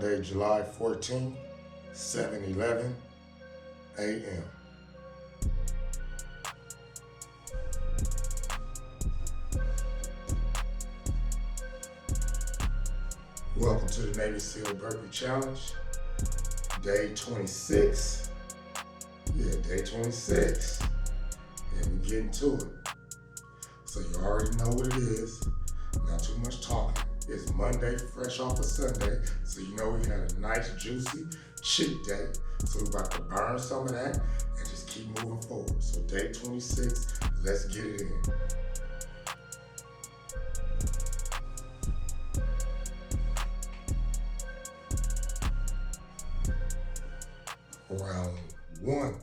Monday, July 14th, 7:11 a.m. Welcome to the Navy SEAL Burpee Challenge, day 26. Yeah, day 26. And we're getting to it. So you already know what it is. Not too much talking. It's Monday, fresh off of Sunday. So you know we had a nice, juicy cheat day. So we're about to burn some of that and just keep moving forward. So day 26, let's get it in. Round 1.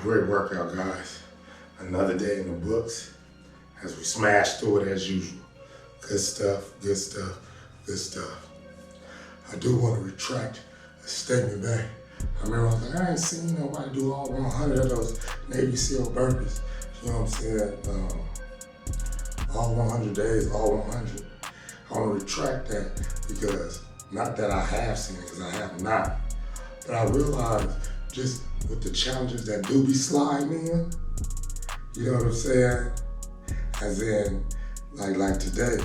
Great workout, guys. Another day in the books as we smash through it as usual. Good stuff, good stuff, good stuff. I do want to retract a statement back. I remember I was like, I ain't seen nobody do all 100 of those Navy SEAL burpees. You know what I'm saying? All 100 days, all 100. I want to retract that because, not that I have seen it, because I have not, but I realized just with the challenges that do be sliding in, you know what I'm saying? As in, like today,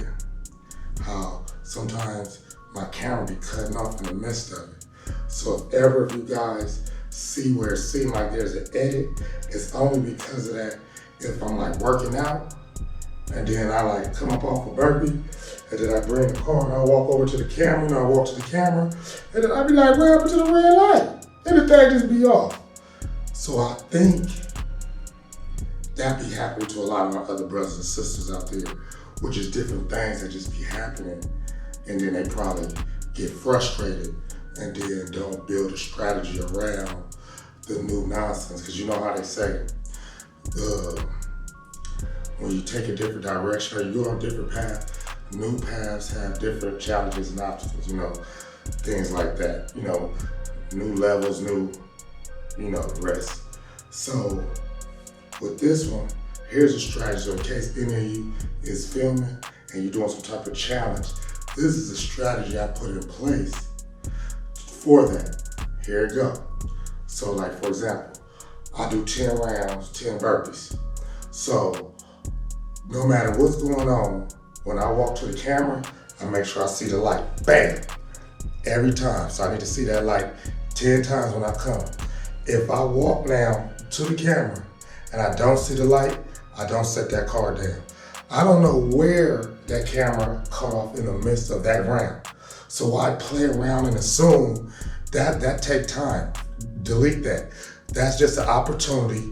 how sometimes my camera be cutting off in the midst of it. So if you guys see where it seems like there's an edit, it's only because of that. If I'm like working out, and then I like come up off a burpee, and then I bring the car and I walk over to the camera, and I walk to the camera, and then I be like, what happened to the red light? And the thing just be off. So I think that be happening to a lot of my other brothers and sisters out there, which is different things that just be happening, and then they probably get frustrated and then don't build a strategy around the new nonsense. Because you know how they say, when you take a different direction or you go on a different path, new paths have different challenges and obstacles, you know, things like that. You know, new levels, new, you know, rest. So with this one, here's a strategy. So in case any of you is filming and you're doing some type of challenge, this is a strategy I put in place for that. Here it go. So like, for example, I do 10 rounds, 10 burpees. So no matter what's going on, when I walk to the camera, I make sure I see the light. Bam! Every time. So I need to see that light 10 times when I come. If I walk now to the camera and I don't see the light, I don't set that car down. I don't know where that camera cut off in the midst of that round. So I play around and assume that take time. Delete that. That's just an opportunity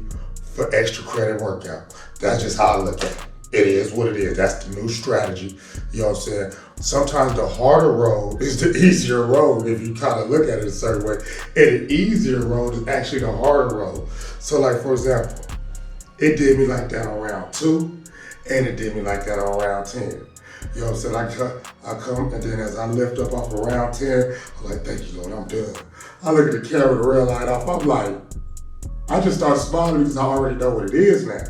for extra credit workout. That's just how I look at it. It is what it is. That's the new strategy. You know what I'm saying? Sometimes the harder road is the easier road if you kind of look at it a certain way. And the easier road is actually the harder road. So like, for example, it did me like that on round 2, and it did me like that on round 10. You know what I'm saying? I come, and then as I lift up off of round 10, I'm like, thank you, Lord, I'm done. I look at the camera, the red light off, I'm like, I just start smiling because I already know what it is now.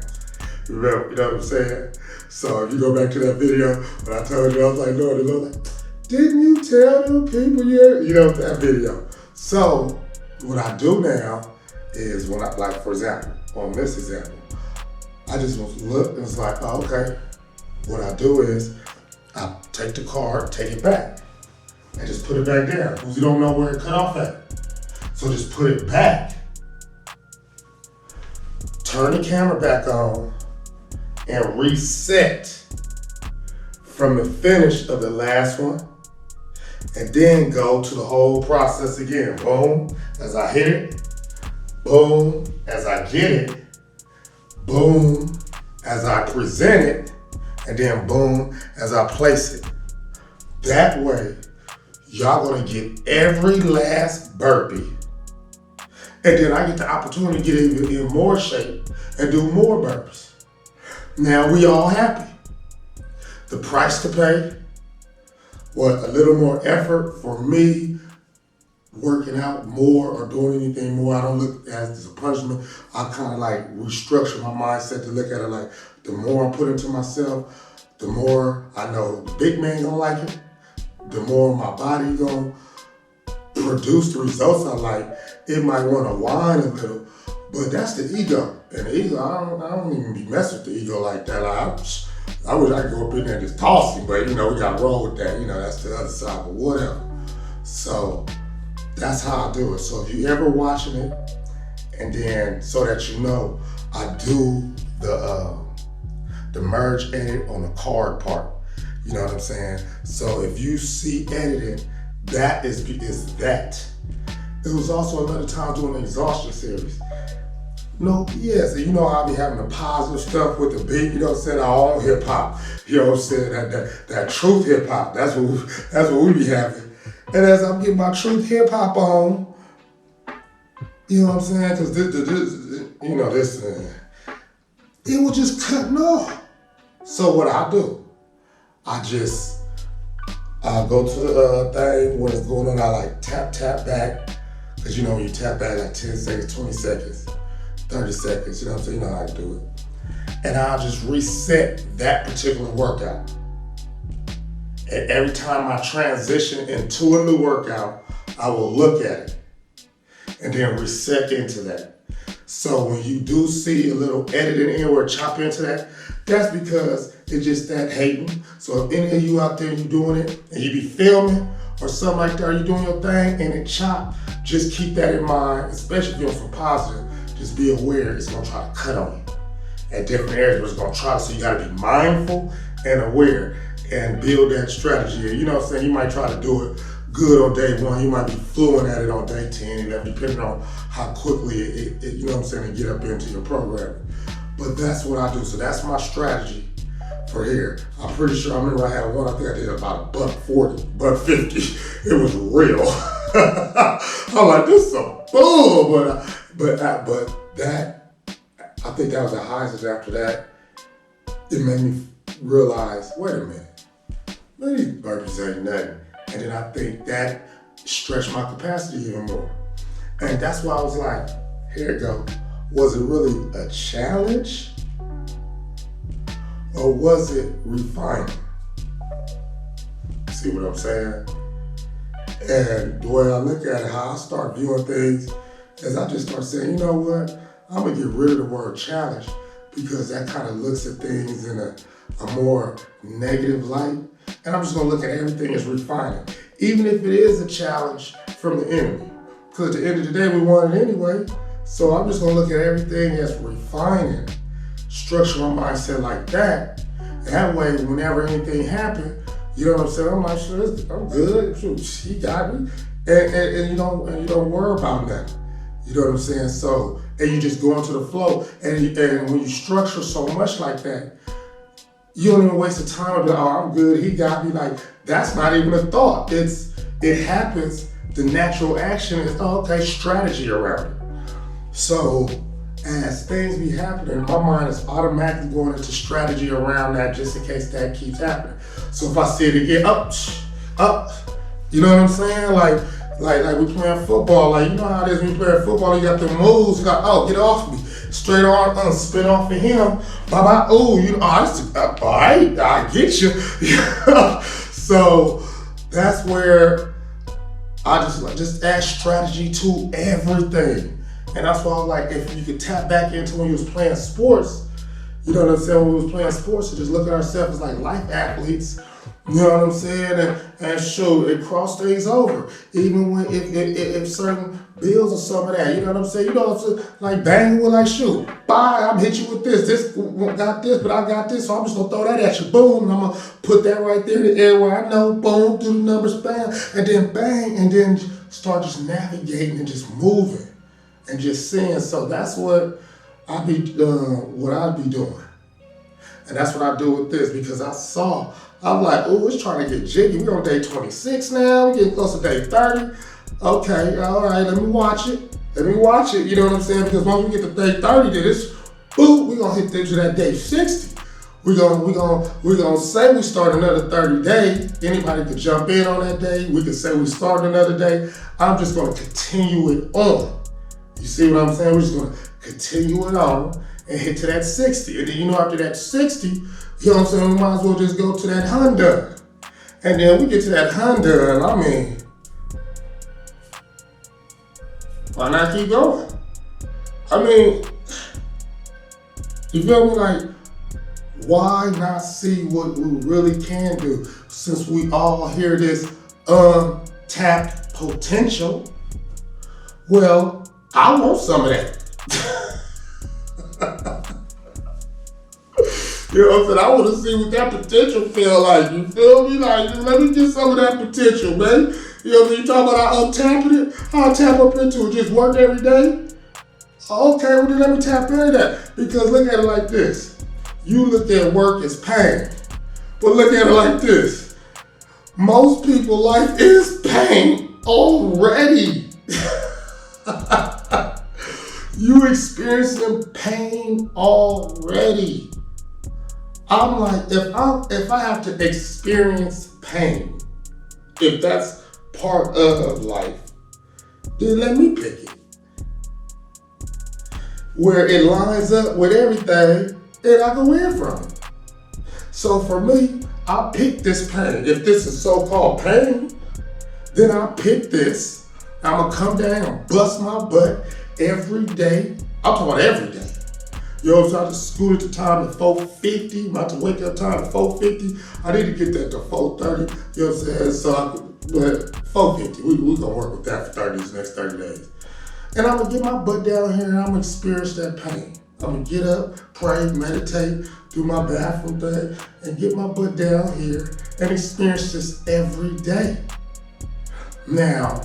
You know what I'm saying? So if you go back to that video, when I told you, I was like, Lord, the Lord, like, didn't you tell them people yet? You know, that video. So what I do now is when I, like, for example, on this example, I just look and it's like, oh, okay. What I do is I take the card, take it back, and just put it back there because you don't know where it cut off at. So just put it back. Turn the camera back on and reset from the finish of the last one, and then go to the whole process again. Boom, as I hit it. Boom, as I get it. Boom, as I present it. And then boom, as I place it. That way, y'all gonna get every last burpee. And then I get the opportunity to get even in more shape and do more burpees. Now we all happy. The price to pay, a little more effort for me, working out more or doing anything more. I don't look at it as a punishment. I kind of like restructure my mindset to look at it like, the more I put into myself, the more I know the big man gonna like it, the more my body gonna produce the results I like. It might wanna whine a little, but that's the ego. And the ego, I don't even be messing with the ego like that. I wish I could go up in there and just toss him, but you know, we gotta roll with that. You know, that's the other side, but whatever. So that's how I do it. So if you ever watching it, and then so that you know, I do the merge edit on the card part. You know what I'm saying? So if you see editing, that is that. It was also another time doing the exhaustion series. No BS. And you know I'll be having the positive stuff with the beat, you know what I'm saying? Our own hip hop. You know what I'm saying? That truth hip hop. That's what we be having. And as I'm getting my truth hip hop on, you know what I'm saying? Because this, it was just cutting off. So what I do, I go to the thing when it's going on, I like tap back, because when you tap back like 10 seconds, 20 seconds, 30 seconds, you know what I'm saying? You know how to do it. And I'll just reset that particular workout. And every time I transition into a new workout, I will look at it and then reset into that. So when you do see a little editing in or chop into that, that's because it's just that hating. So if any of you out there, you doing it and you be filming or something like that, or you doing your thing and it chop, just keep that in mind, especially if you're from positive. Just be aware it's gonna try to cut on you at different areas. It's gonna try, so you gotta be mindful and aware and build that strategy. You know what I'm saying? You might try to do it good on day 1. You might be fluent at it on day 10, 11, depending on how quickly it you know what I'm saying, and get up into your programming. But that's what I do. So that's my strategy for here. I'm pretty sure, I remember I had one, I think I did about $140, $150. It was real. I'm like, this is a bull, but that, I think that was the highest. After that, it made me realize, wait a minute, man, these burpees ain't nothing. And then I think that stretched my capacity even more. And that's why I was like, here it go. Was it really a challenge? Or was it refining? See what I'm saying? And the way I look at it, how I start viewing things, is I just start saying, you know what? I'm gonna get rid of the word challenge, because that kind of looks at things in a more negative light. And I'm just gonna look at everything as refining, even if it is a challenge from the enemy. Because at the end of the day, we want it anyway. So I'm just gonna look at everything as refining, structure my mindset like that. That way, whenever anything happens, you know what I'm saying? I'm like, sure, I'm good. Shoot, he got me, and you don't worry about nothing. You know what I'm saying? So, and you just go into the flow, and when you structure so much like that, you don't even waste the time of like, oh, I'm good, he got me. Like, that's not even a thought. It happens. The natural action is, oh, okay, strategy around it. So as things be happening, my mind is automatically going into strategy around that, just in case that keeps happening. So if I see it again, up, you know what I'm saying? Like we playing football. Like, you know how it is when you play football, you got the moves, you got, oh, get off me. Straight on, spin off of him. Bye-bye, oh, all right, I get you. So that's where I just add strategy to everything. And that's why I was like, if you could tap back into when you was playing sports, you know what I'm saying, when we was playing sports, and just look at ourselves as like life athletes, you know what I'm saying, and show it cross things over. Even when if certain bills or some of that, you know what I'm saying, you know what I'm saying, like bang, with like shoot, bye, I'm hit you with this got this, but I got this, so I'm just gonna throw that at you, boom, and I'm gonna put that right there in the air where I know, boom, do the numbers, bam, and then bang, and then start just navigating and just moving. And just seeing, so that's what I'd be doing. And that's what I do with this, because I'm like, oh, it's trying to get jiggy. We're on day 26 now, we're getting close to day 30. Okay, all right, let me watch it, you know what I'm saying? Because once we get to day 30, then it's, boom, we're gonna hit into that day 60. We're gonna say we start another 30 day. Anybody could jump in on that day. We could say we start another day. I'm just gonna continue it on. You see what I'm saying? We're just gonna continue it on and hit to that 60. And then, after that 60, you know what I'm saying, we might as well just go to that 100. And then we get to that 100, and I mean, why not keep going? I mean, you feel me? Like, why not see what we really can do, since we all hear this untapped potential? Well, I want some of that. You know what I'm saying? I want to see what that potential feel like. You feel me? Like, let me get some of that potential, man. You know what I mean? You talking about I untapping it? I'll tap up into it. Just work every day? Okay, well then let me tap into that. Because look at it like this. You look at work as pain. But look at it like this. Most people's life is pain already. You experiencing pain already. I'm like, if I have to experience pain, if that's part of life, then let me pick it. Where it lines up with everything and I go in from it. So for me, I pick this pain. If this is so-called pain, then I pick this. I'm gonna come down, bust my butt every day. I'm talking about every day. You know, so I just scooted the time to 4:50. I'm about to wake up time to 4:50. I need to get that to 4:30. You know what I'm saying? So I could, but 4:50. We gonna work with that for these next 30 days. And I'm gonna get my butt down here and I'm gonna experience that pain. I'm gonna get up, pray, meditate, do my bathroom thing, and get my butt down here and experience this every day. Now,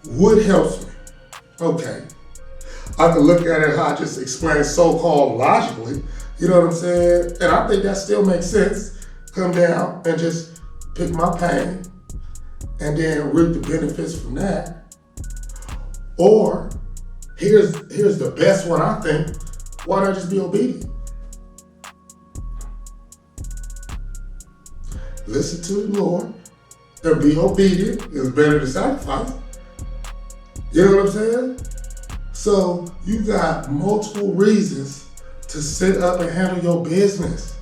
what helps me? Okay. I can look at it how I just explained so-called logically, you know what I'm saying? And I think that still makes sense. Come down and just pick my pain and then reap the benefits from that. Or, here's the best one I think, why not just be obedient? Listen to the Lord and be obedient is better than sacrifice. You know what I'm saying? So you got multiple reasons to sit up and handle your business.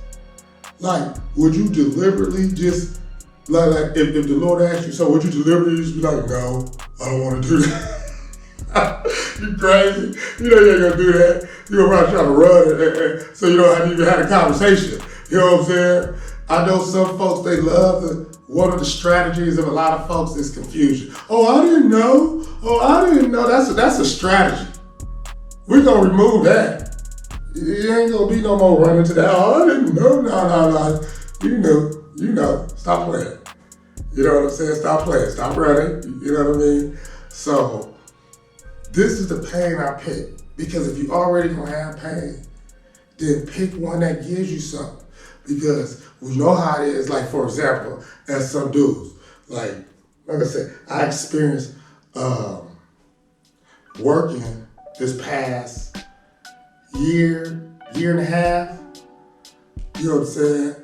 Like, would you deliberately just, like if the Lord asked you, so would you deliberately just be like, no, I don't want to do that? You crazy? You know you ain't gonna do that. You're probably trying to run it, so you don't have to even have a conversation. You know what I'm saying? I know some folks, they love one of the strategies of a lot of folks is confusion. Oh, I didn't know. That's a strategy. We're gonna remove that. It ain't gonna be no more running to that. Oh, I didn't know. No. You know. Stop playing. You know what I'm saying? Stop playing. Stop running. You know what I mean? So, this is the pain I pick. Because if you already gonna have pain, then pick one that gives you something. Because we know how it is. Like, for example, as some dudes, like I said, I experienced working this past year and a half. You know what I'm saying?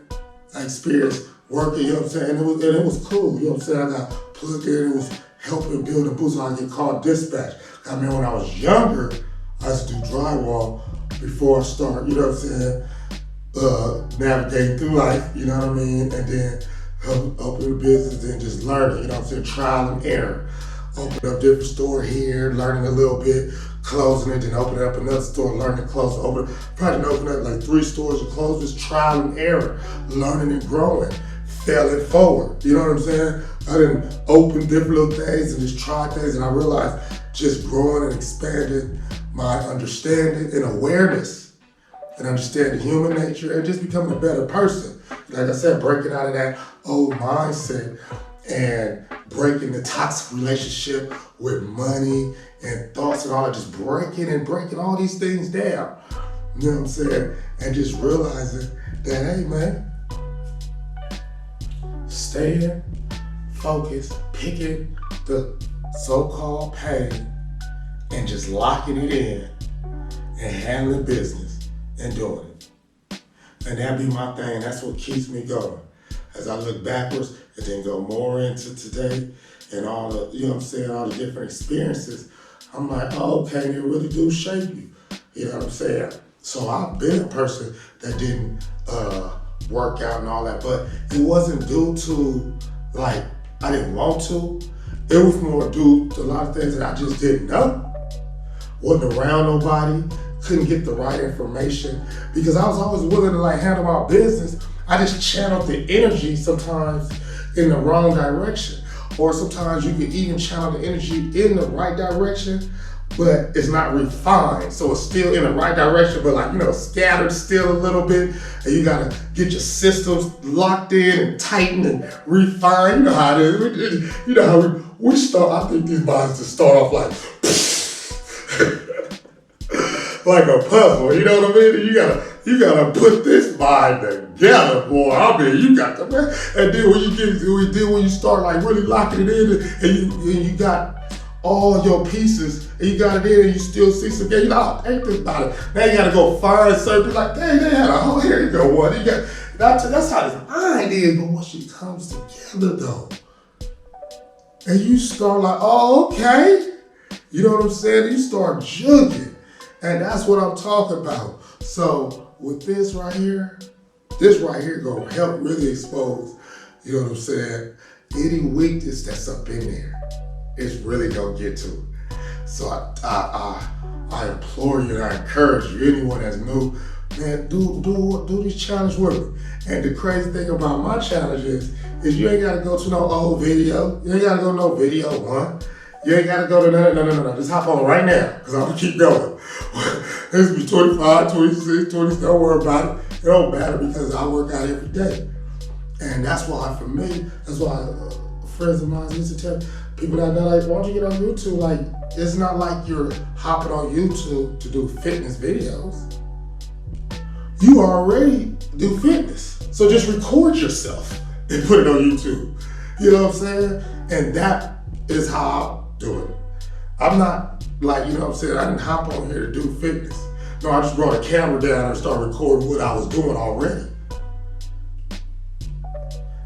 I experienced working, you know what I'm saying? And it was cool, you know what I'm saying? I got plugged in, it was helping build a booth so I could get called dispatch. I mean, when I was younger, I used to do drywall before I start, you know what I'm saying? Navigating through life, you know what I mean? And then open a business and just learning, you know what I'm saying? Trial and error. Open up different store here, learning a little bit, closing it, then open up another store, learning, close, probably open up like 3 stores and close, just trial and error, learning and growing, failing forward, you know what I'm saying? I didn't open different little things and just try things, and I realized just growing and expanding my understanding and awareness and understanding human nature and just becoming a better person. Like I said, breaking out of that old mindset and breaking the toxic relationship with money and thoughts and all that, just breaking all these things down. You know what I'm saying? And just realizing that, hey man, staying focused, picking the so-called pain and just locking it in and handling business and doing it. And that be my thing. That's what keeps me going. As I look backwards and then go more into today and all the, you know what I'm saying, all the different experiences, I'm like, oh, okay, they really do shape you. You know what I'm saying? So I've been a person that didn't work out and all that, but it wasn't due to, like, I didn't want to. It was more due to a lot of things that I just didn't know. Wasn't around nobody, couldn't get the right information, because I was always willing to like handle my business. I just channeled the energy sometimes in the wrong direction. Or sometimes you can even channel the energy in the right direction, but it's not refined. So it's still in the right direction, but like, you know, scattered still a little bit. And you gotta get your systems locked in and tightened and refined. You know how it is. You know how we start, I think these bodies just start off like, like a puzzle, you know what I mean? You gotta put this mind together, boy. I mean, you got to, and then when you start like really locking it in, and you got all your pieces and you got it in and you still see some gain. Ain't this about it. Now you gotta go find certain, like, dang, they had a whole, here you go, one. That's how this mind is, but once it comes together though, and you start like, oh, okay. You know what I'm saying? You start jugging. And that's what I'm talking about. So with this right here gonna help really expose, you know what I'm saying, any weakness that's up in there. It's really gonna get to it. So I implore you and I encourage you, anyone that's new, man, do this challenge with me. And the crazy thing about my challenge is you ain't gotta go to no old video. You ain't gotta go to no video one. You ain't gotta go to no. Just hop on right now, because I'm gonna keep going. This be 25, 26, 20, don't worry about it. It don't matter because I work out every day. And that's why, for me, that's why friends of mine used to tell people that like, why don't you get on YouTube? Like, it's not like you're hopping on YouTube to do fitness videos. You already do fitness. So just record yourself and put it on YouTube. You know what I'm saying? And that is how I do it. I'm not like, you know what I'm saying, I didn't hop on here to do fitness. No, I just brought a camera down and started recording what I was doing already.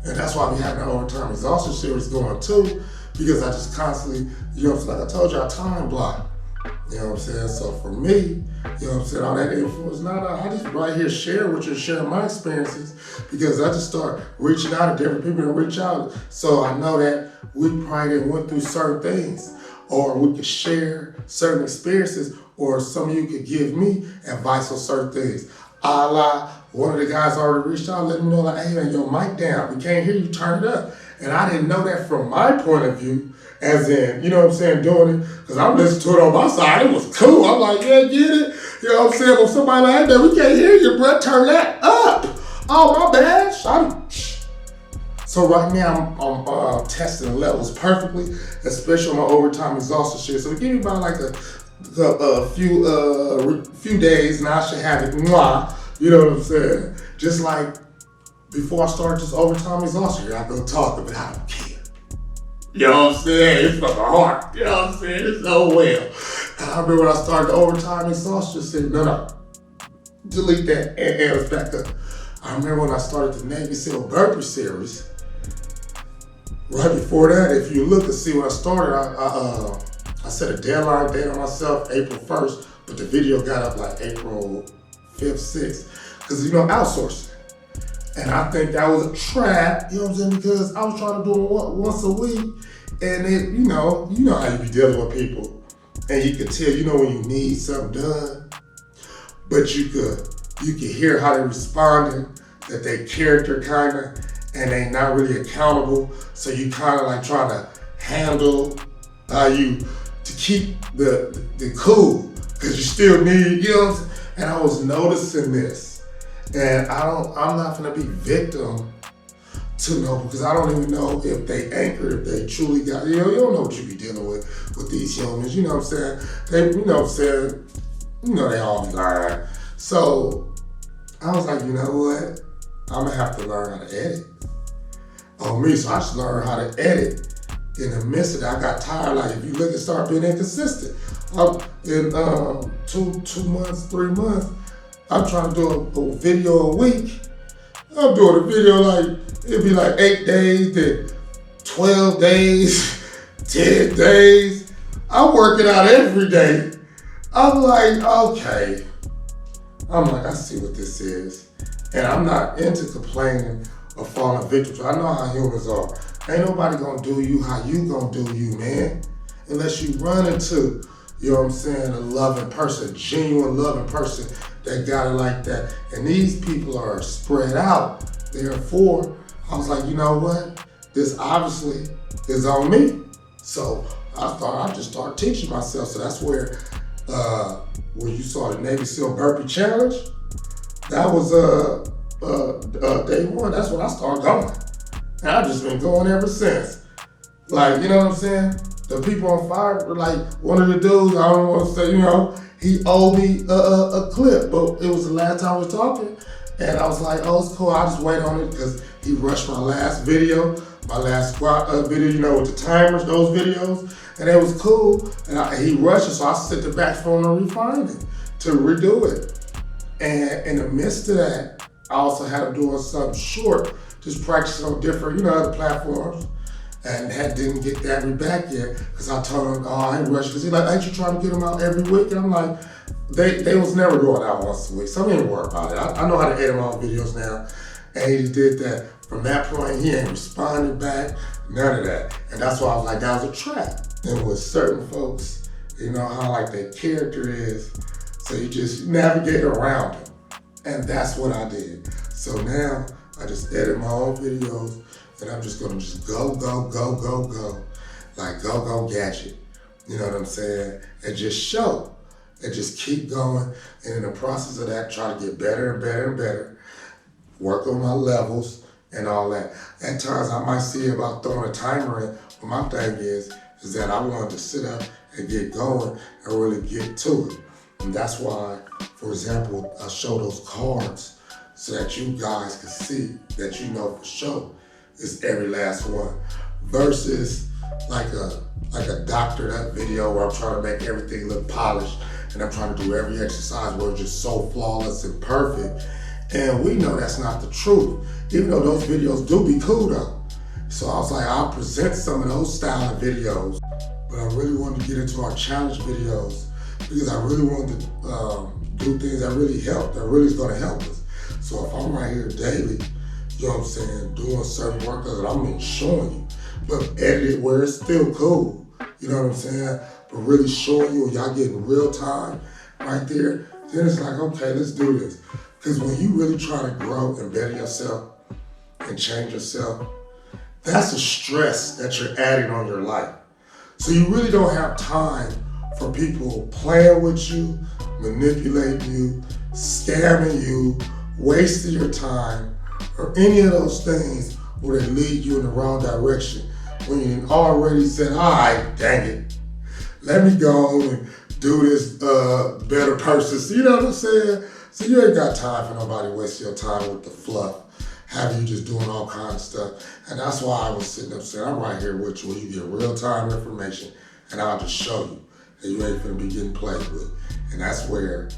And that's why we have the Overtime Exhaustion series going too, because I just constantly, you know what I'm saying, like I told you, I time block. You know what I'm saying? So for me, you know what I'm saying, all that influence, I just right here share with you, share my experiences, because I just start reaching out to different people and reach out. So I know that we probably went through certain things, or we could share certain experiences, or some of you could give me advice on certain things. One of the guys already reached out, let me know, like, hey man, your mic down. We can't hear you, turn it up. And I didn't know that from my point of view, as in, you know what I'm saying, doing it, because I'm listening to it on my side. It was cool. I'm like, yeah, get it. You know what I'm saying? When somebody like, hey man, we can't hear you, bro, turn that up. Oh, my bad. So right now, I'm testing the levels perfectly, especially on my Overtime Exhaustion shit. So give me about like a few days, and I should have it. You know what I'm saying? Just like before I start this Overtime Exhaustion, I go talking, but I don't care. You know what I'm saying? It's from the heart. You know what I'm saying? It's so well. And I remember when I started the Overtime Exhaustion, I said, no, delete that and air it back up. I remember when I started the Navy SEAL Burpee series. Right before that, if you look and see when I started, I set a deadline date on myself, April 1st, but the video got up like April 5th, 6th, because, you know, outsourcing. And I think that was a trap, you know what I'm saying, because I was trying to do it once a week, and it, you know how you be dealing with people, and you can tell, you know, when you need something done, but you could hear how they responding, that they character kind of, and they not really accountable, so you kind of like trying to handle you to keep the cool, because you still need, you know what I'm saying? And I was noticing this, and I'm not gonna be victim to know, because I don't even know if they anchored, if they truly got, you don't know what you be dealing with these humans, you know what I'm saying? They, you know what I'm saying? You know they all be lying. So I was like, you know what? I'm gonna have to learn how to edit on me. So I just learned how to edit. In the midst of that, I got tired. Like, if you look and start being inconsistent, in 2 months, 3 months, I'm trying to do a video a week. I'm doing a video like, it'd be like 8 days, then 12 days, 10 days. I'm working out every day. I'm like, okay. I see what this is. And I'm not into complaining or falling victim to. I know how humans are. Ain't nobody gonna do you how you gonna do you, man. Unless you run into, you know what I'm saying, a loving person, a genuine loving person that got it like that. And these people are spread out. Therefore, I was like, you know what? This obviously is on me. So I just started teaching myself. So that's where when you saw the Navy SEAL Burpee Challenge, that was day one. That's when I started going. And I've just been going ever since. Like, you know what I'm saying? The people on fire were like, one of the dudes, I don't want to say, you know, he owed me a clip, but it was the last time we was talking. And I was like, oh, it's cool, I'll just wait on it because he rushed my last video, my last squat video, you know, with the timers, those videos. And it was cool. And he rushed it, so I sent it back for him to refine it, to redo it. And in the midst of that, I also had him doing something short, just practicing on different, you know, other platforms. And didn't get that back yet, because I told him, oh, I ain't rushing. Because he's like, ain't you trying to get them out every week? And I'm like, they was never going out once a week, so I didn't worry about it. I know how to edit my own videos now. And he just did that. From that point, he ain't responded back, none of that. And that's why I was like, that was a trap. And with certain folks, you know how like their character is, so you just navigate around them. And that's what I did. So now, I just edit my own videos, and I'm just gonna just go. Like go gadget. You know what I'm saying? And just show. And just keep going. And in the process of that, try to get better and better and better. Work on my levels and all that. At times I might see about throwing a timer in, but my thing is that I wanted to sit up and get going and really get to it. And that's why, for example, I show those cards so that you guys can see that you know for sure it's every last one. Versus like a doctored up video where I'm trying to make everything look polished and I'm trying to do every exercise where it's just so flawless and perfect. And we know that's not the truth, even though those videos do be cool though. So I was like, I'll present some of those style of videos, but I really wanted to get into our challenge videos because I really wanted to do things that really help, that really is gonna help us. So if I'm right here daily, you know what I'm saying, doing certain workouts that I'm showing you, but edit it where it's still cool, you know what I'm saying? But really showing you, y'all getting real time right there, then it's like, okay, let's do this. Because when you really try to grow and better yourself and change yourself, that's a stress that you're adding on your life. So you really don't have time for people playing with you, manipulating you, scamming you, wasting your time, or any of those things where they lead you in the wrong direction when you already said, all right, dang it, let me go and do this better person. So you know what I'm saying? So you ain't got time for nobody wasting your time with the fluff, having you just doing all kinds of stuff. And that's why I was sitting up saying, I'm right here with you where you get real-time information and I'll just show you that you ain't gonna be getting played with. And that's where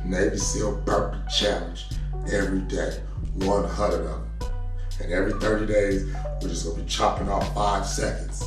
Navy SEAL Burpee Challenge every day, 100 of them. And every 30 days, we're just gonna be chopping off 5 seconds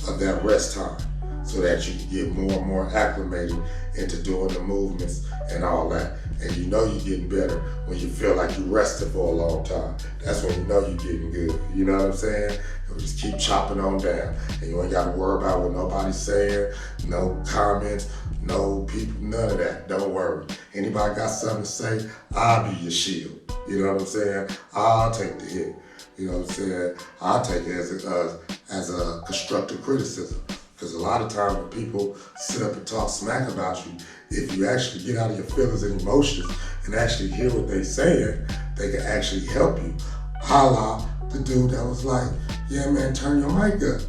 of that rest time so that you can get more and more acclimated into doing the movements and all that. And you know you're getting better when you feel like you rested for a long time. That's when you know you're getting good. You know what I'm saying? And we just keep chopping on down. And you ain't got to worry about what nobody's saying, no comments, no people, none of that. Don't worry. Anybody got something to say, I'll be your shield. You know what I'm saying? I'll take the hit. You know what I'm saying? I'll take it as a constructive criticism. Because a lot of times when people sit up and talk smack about you, if you actually get out of your feelings and emotions and actually hear what they're saying, they can actually help you. Holla the dude that was like, yeah man, turn your mic up.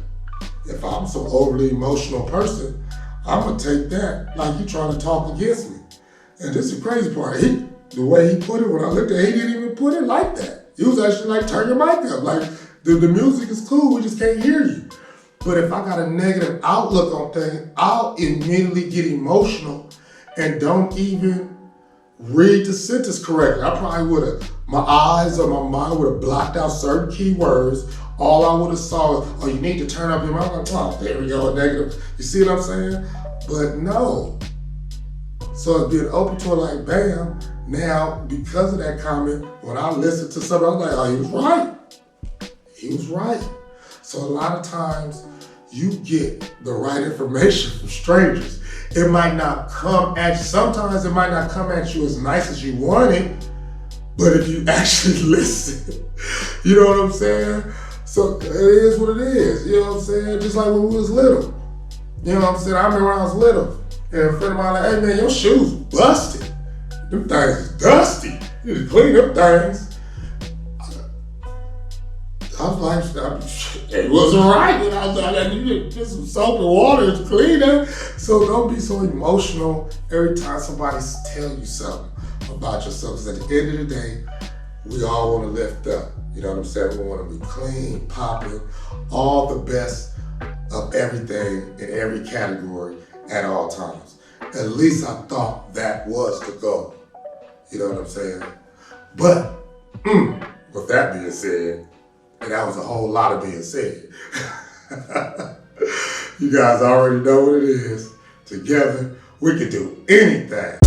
If I'm some overly emotional person, I'm gonna take that like you trying to talk against me. And this is the crazy part. The way he put it, when I looked at it, he didn't even put it like that. He was actually like, turn your mic up. Like, the music is cool, we just can't hear you. But if I got a negative outlook on things, I'll immediately get emotional and don't even read the sentence correctly. I probably would have, my eyes or my mind would have blocked out certain keywords. All I would have saw is, oh, you need to turn up your mouth. I'm like, oh, there we go, negative. You see what I'm saying? But no. So it's being open to it like, bam. Now, because of that comment, when I listened to something, I was like, oh, he was right. He was right. So a lot of times, you get the right information from strangers. It might not come at you, sometimes it might not come at you as nice as you want it, but if you actually listen, you know what I'm saying? So it is what it is, you know what I'm saying? Just like when we was little. You know what I'm saying? I remember when I was little, and a friend of mine like, hey man, your shoes busted. Them things is dusty. You need to clean them things. I was like, it wasn't right when I was like, I need to get some soap and water to clean them. So don't be so emotional every time somebody tells you something. about yourself. Because at the end of the day, we all want to lift up. You know what I'm saying? We want to be clean, popping, all the best of everything in every category at all times. At least I thought that was the goal. You know what I'm saying? But with that being said, and that was a whole lot of being said, you guys already know what it is. Together, we can do anything.